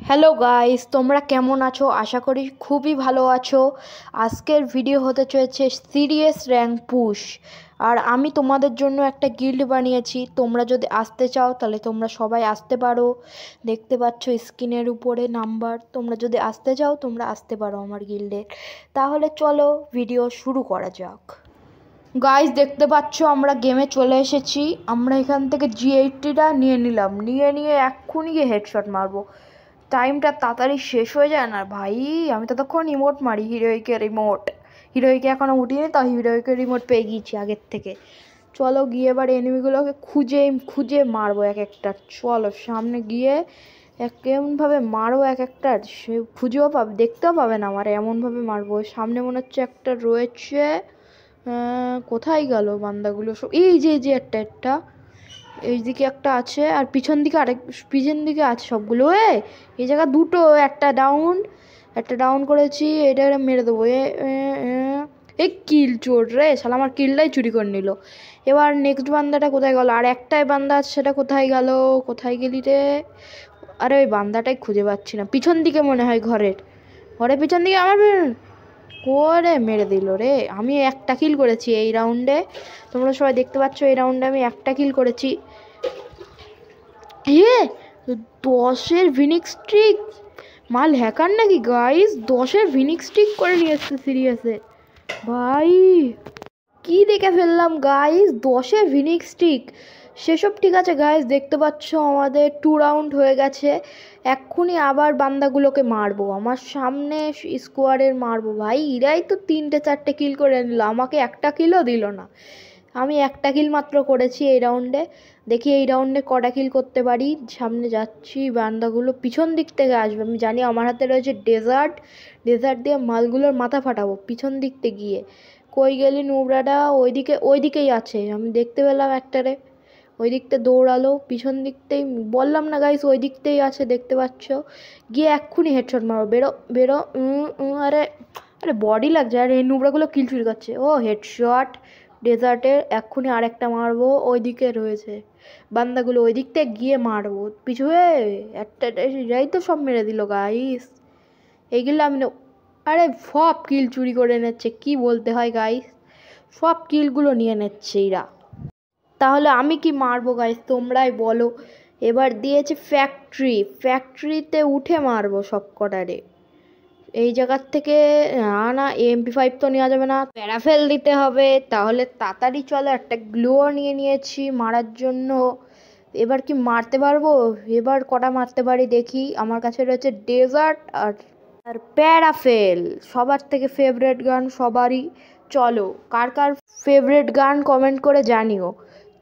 Hello guys, তোমরা কেমন আছো? আশা করি খুবই ভালো আছো। আজকের ভিডিও হতে চলেছে সিরিয়াস র্যাঙ্ক পুশ। আর আমি তোমাদের জন্য একটা গিল্ড বানিয়েছি। তোমরা যদি আসতে চাও তাহলে তোমরা সবাই আসতে পারো। দেখতে পাচ্ছ স্ক্রিনের উপরে নাম্বার। তোমরা যদি আসতে চাও তোমরা আসতে পারো আমার গিল্ডে। তাহলে চলো ভিডিও শুরু করা যাক। গাইস দেখতে পাচ্ছ আমরা গেমে চলে এসেছি। আমরা এখান থেকে G80টা নিয়ে নিলাম। নিয়ে এক্ষুনি গিয়ে হেডশট মারবো। টাইমটা তাড়াতাড়ি শেষ হয়ে যায় না ভাই। আমি ততক্ষণ রিমোট মারি, হিরোইকের রিমোট। হিরোইকে এখনও উঠিনি, তাও হিরোইকের রিমোট পেয়ে গিয়েছি আগের থেকে। চলো গিয়ে এবার এনিমিগুলোকে খুঁজে খুঁজে মারবো এক একটা। চলো সামনে গিয়ে কেমনভাবে মারবো এক একটা, সে খুঁজেও পাবে, দেখতেও পাবে না আমার, এমনভাবে মারবো। সামনে মনে হচ্ছে একটা রয়েছে। কোথায় গেল বান্দাগুলো সব? এই যে একটা এইদিকে একটা আছে, আর পিছন দিকে আছে সবগুলো। এই জায়গা দুটো, একটা ডাউন করেছি। এটা মেরে দেবো। এই কিল চোর রে, শালা আমার কিলটাই চুরি করে নিল। এবার নেক্সট বান্দাটা কোথায় গেল? আর একটাই বান্দা আছে, সেটা কোথায় গেল? কোথায় গেলি রে? আরে ওই বান্দাটাই খুঁজে পাচ্ছি না। পিছন দিকে মনে হয়, ঘরের পিছন দিকে আমার করে মেরে দিল রে। আমি একটা কিল করেছি এই রাউন্ডে। তোমরা সবাই দেখতে পাচ্ছ এই রাউন্ডে আমি একটা কিল করেছি। 10-এর ভিনিক্স স্ট্রিক। মাল হ্যাকার নাকি গাইস? 10-এর ভিনিক্স স্ট্রিক করে নিয়ে এসছে সিরিয়াসে ভাই। কি দেখে ফেললাম গাইস, 10-এর ভিনিক্স স্ট্রিক। সেসব ঠিক আছে গাইস, দেখতে পাচ্ছ আমাদের 2 রাউন্ড হয়ে গেছে। এক্ষুনি আবার বান্দাগুলোকে মারবো, আমার সামনে স্কোয়াডের মারবো ভাই। এরাই তো 3-4টে কিল করে নিল, আমাকে একটা কিলও দিল না। আমি একটা কিল মাত্র করেছি এই রাউন্ডে। দেখি এই রাউন্ডে কটা কিল করতে পারি। সামনে যাচ্ছি, বান্দাগুলো পিছন দিক থেকে আসবে। আমি জানি আমার হাতে রয়েছে ডেজার্ট দিয়ে মালগুলোর মাথা ফাটাবো পিছন দিক থেকে গিয়ে। কই গেলি নুবরাটা? ওইদিকেই আছে, আমি দেখতে পেলাম একটারে। ওই দিকটা দৌড়ালো, পিছন দিকতেই বললাম না গাইস, ওই দিকতেই আছে, দেখতে পাচ্ছ। গিয়ে এক্ষুনি হেডশট মারো। বেরো। আরে আরে বডি লাগছে। আর এই নুবরাগুলো কিল চুরি করছে। ও হেডশট ডেজার্টের। এক্ষুনি আরেকটা মারবো, ওই দিকে রয়েছে বান্দাগুলো, ওই দিকতে গিয়ে মারবো। পিছু একটা এরাই তো সব মেরে দিল গাইস। এইগুলো আমি আরে সব কিল চুরি করে নিচ্ছে, কি বলতে হয় গাইস, সব কিলগুলো নিয়ে নিচ্ছে এরা। তাহলে আমি কি মারবো গাইস, তোমরাই বলো। এবার দিয়েছে ফ্যাক্টরিতে উঠে মারবো সব কটারে। এই জায়গার থেকে না MP5 তো নেওয়া যাবে না, প্যারাফেল দিতে হবে। তাহলে তাড়াতাড়ি চলো, একটা গ্লুও নিয়ে নিয়েছি মারার জন্য। এবার কি মারতে পারবো? এবার কটা মারতে পারি দেখি। আমার কাছে রয়েছে ডেজার্ট আর প্যারাফেল, সবার থেকে ফেভারেট গান সবারই। চলো কার কার ফেভারেট গান কমেন্ট করে জানিও।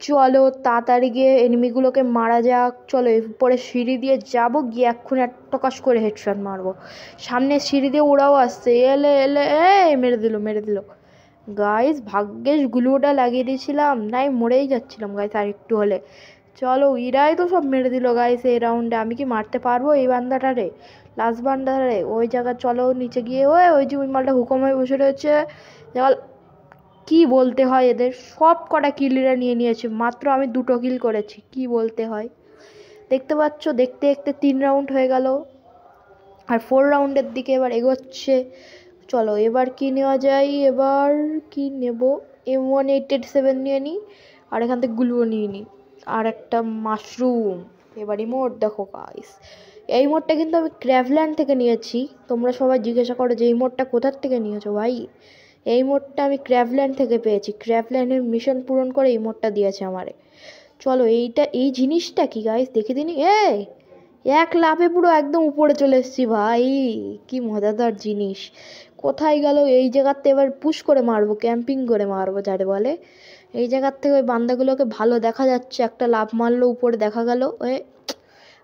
চলো তাড়াতাড়ি গিয়ে এনিমিগুলোকে মারা যাক। চলো উপরে সিঁড়ি দিয়ে যাবো, গিয়ে এক্ষুনি টকাশ করে হেডশট মারবো। সামনে সিঁড়ি দিয়ে ওরাও আসছে। এলে মেরে দিল গাইস। ভাগ্যেস গ্লুটা লাগিয়ে দিয়েছিলাম, নাই মরেই যাচ্ছিলাম গাইস আর একটু হলে। চলো ইরাই তো সব মেরে দিল গাইস এই রাউন্ডে। আমি কি মারতে পারবো এই বান্দাটারে, লাস্ট বান্দাটারে? ওই জায়গা চলো নিচে গিয়ে ওই যে ওই মালটা হুকম হয়ে বসে রয়েছে। কি বলতে হয়, এদের সব কটা কিলরা নিয়ে নিয়েছে, মাত্র আমি 2টো কিল করেছি। কি বলতে হয় দেখতে পাচ্ছ। দেখতে দেখতে 3 রাউন্ড হয়ে গেল, আর 4 রাউন্ডের দিকে এবার এগোচ্ছে। চলো এবার কি নেওয়া যায়, এবার কি নেব? M187 নিয়ে নিই, আর এখান থেকে গ্লুও নিয়ে নিই, আর একটা মাশরুম। এবার ইমোট দেখো গাইস, এই মোডটা কিন্তু আমি ক্র্যাভল্যান্ড থেকে নিয়েছি। তোমরা সবাই জিজ্ঞাসা করো যে এই মোডটা কোথার থেকে নিয়েছো ভাই। এই মোডটা আমি ক্র্যাভল্যান্ড থেকে পেয়েছি, ক্র্যাভল্যান্ডের মিশন পূরণ করে এই মোডটা দিয়েছে আমারে। চলো এই জিনিসটা কি গাইস দেখে দিনি। এক লাফে পুরো একদম উপরে চলে এসেছি ভাই, কি মজাদার জিনিস। কোথায় গেল? এই জায়গাতে এবার পুশ করে মারবো, ক্যাম্পিং করে মারবো যারে বলে। এই জায়গার থেকে ওই বান্দাগুলোকে ভালো দেখা যাচ্ছে, একটা লাফ মারলো উপরে দেখা গেল।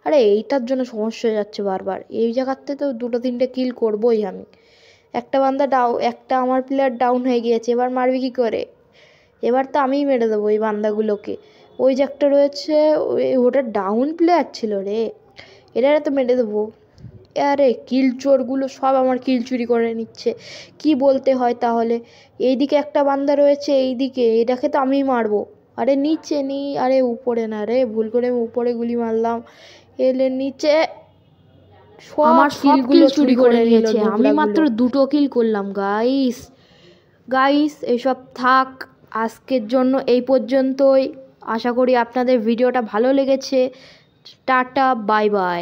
আরে এইটার জন্য সমস্যা হয়ে যাচ্ছে বারবার। এই জায়গাতে তো 2-3টে কিল করবোই আমি। একটা আমার প্লেয়ার ডাউন হয়ে গিয়েছে, এবার মারবি কি করে? এবার তো আমিই মেরে দেবো এই বান্দাগুলোকে। ওই যে একটা রয়েছে, ওটা ডাউন প্লেয়ার ছিল রে, এরা তো মেরে দেবো। আরে কিল চোরগুলো সব আমার কিল চুরি করে নিচ্ছে, কি বলতে হয় তাহলে। এইদিকে একটা বান্দা রয়েছে, এইদিকে, এটাকে তো আমিই মারবো। আরে নিচে আরে উপরে না রে, ভুল করে আমি উপরে গুলি মারলাম। এলে নিচে আমার কিলগুলো চুরি করে নিয়েছে। আমি মাত্র 2টো কিল করলাম গাইস। গাইস এসব থাক, আজকের জন্য এই পর্যন্তই। আশা করি আপনাদের ভিডিওটা ভালো লেগেছে। Tata, bye bye.